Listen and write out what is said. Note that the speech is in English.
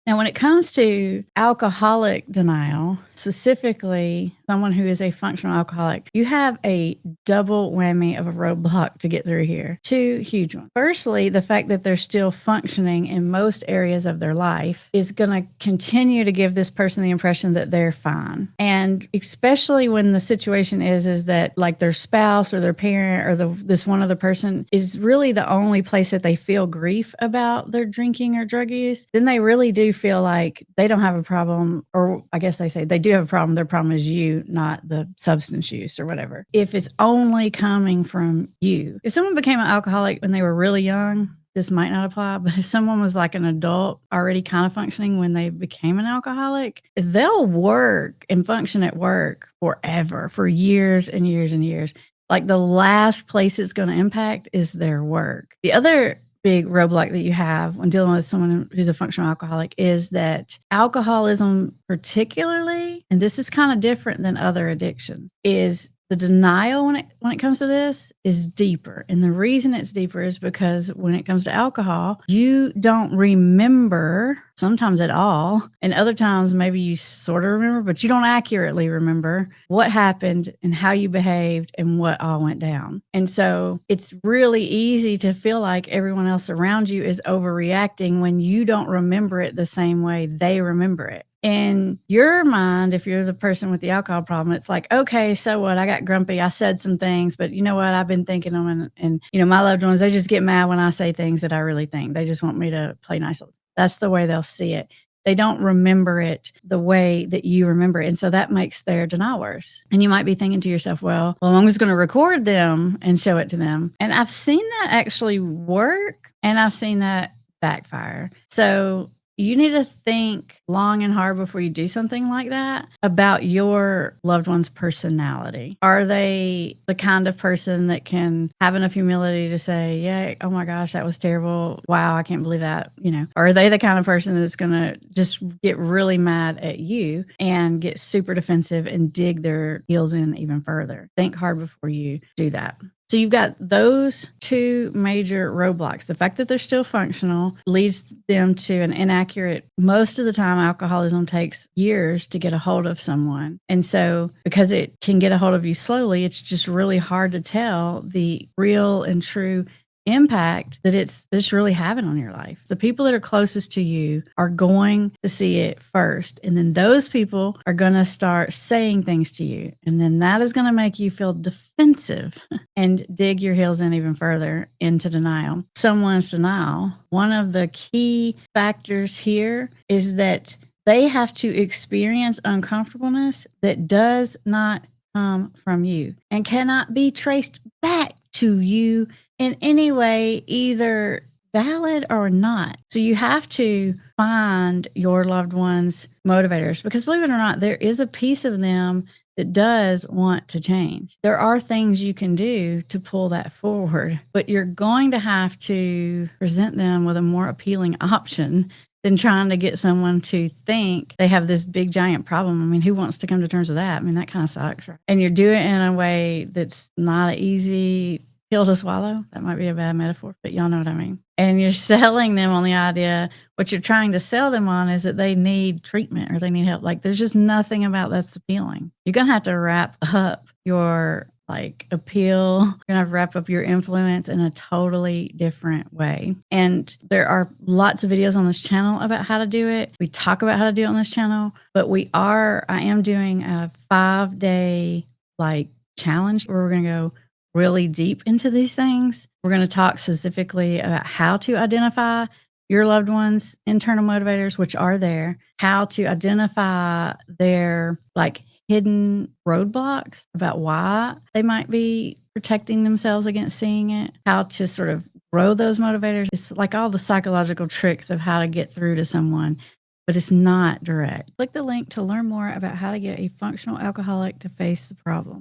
Now, when it comes to alcoholic denial, specifically someone who is a functional alcoholic, you have a double whammy of a roadblock to get through here. Two huge ones. Firstly, the fact that they're still functioning in most areas of their life is going to continue to give this person the impression that they're fine. And especially when the situation is that like their spouse or their parent or this one other person is really the only place that they feel grief about their drinking or drug use, then they really do feel like they don't have a problem, or I guess they say they do have a problem. Their problem is you, not the substance use or whatever. If it's only coming from you. If someone became an alcoholic when they were really young, this might not apply, but if someone was like an adult already kind of functioning when they became an alcoholic, they'll work and function at work forever, for years and years and years. Like the last place it's going to impact is their work. The other big roadblock that you have when dealing with someone who's a functional alcoholic is that alcoholism particularly, and this is kind of different than other addictions, is the denial when it comes to this is deeper. And the reason it's deeper is because when it comes to alcohol, you don't remember sometimes at all. And other times maybe you sort of remember, but you don't accurately remember what happened and how you behaved and what all went down. And so it's really easy to feel like everyone else around you is overreacting when you don't remember it the same way they remember it. In your mind, if you're the person with the alcohol problem, it's like, okay, so what? I got grumpy. I said some things, but you know what? I've been thinking them and my loved ones, they just get mad when I say things that I really think. They just want me to play nice. That's the way they'll see it. They don't remember it the way that you remember it. And so that makes their denial worse. And you might be thinking to yourself, well, I'm just going to record them and show it to them. And I've seen that actually work, and I've seen that backfire. So you need to think long and hard before you do something like that about your loved one's personality. Are they the kind of person that can have enough humility to say, yeah, oh my gosh, that was terrible. Wow, I can't believe that. Or are they the kind of person that's going to just get really mad at you and get super defensive and dig their heels in even further? Think hard before you do that. So you've got those two major roadblocks. The fact that they're still functional leads them to an inaccurate, most of the time alcoholism takes years to get a hold of someone. And so because it can get a hold of you slowly, it's just really hard to tell the real and true impact that it's really having on your life. The people that are closest to you are going to see it first. And then those people are going to start saying things to you. And then that is going to make you feel defensive and dig your heels in even further into denial. Someone's denial, one of the key factors here is that they have to experience uncomfortableness that does not come from you and cannot be traced back to you in any way, either valid or not. So you have to find your loved one's motivators, because believe it or not, there is a piece of them that does want to change. There are things you can do to pull that forward, but you're going to have to present them with a more appealing option than trying to get someone to think they have this big giant problem. I mean, who wants to come to terms with that? I mean, that kind of sucks, right? And you're doing it in a way that's not an easy pill to swallow. That might be a bad metaphor, but y'all know what I mean. And you're selling them on the idea, what you're trying to sell them on is that they need treatment or they need help. Like there's just nothing about that's appealing. You're going to have to wrap up your appeal. You're going to have to wrap up your influence in a totally different way. And there are lots of videos on this channel about how to do it. We talk about how to do it on this channel, but I am doing a 5-day challenge where we're going to go really deep into these things. We're going to talk specifically about how to identify your loved one's internal motivators, which are there, how to identify their hidden roadblocks about why they might be protecting themselves against seeing it, how to sort of grow those motivators. It's like all the psychological tricks of how to get through to someone, but it's not direct. Click the link to learn more about how to get a functional alcoholic to face the problem.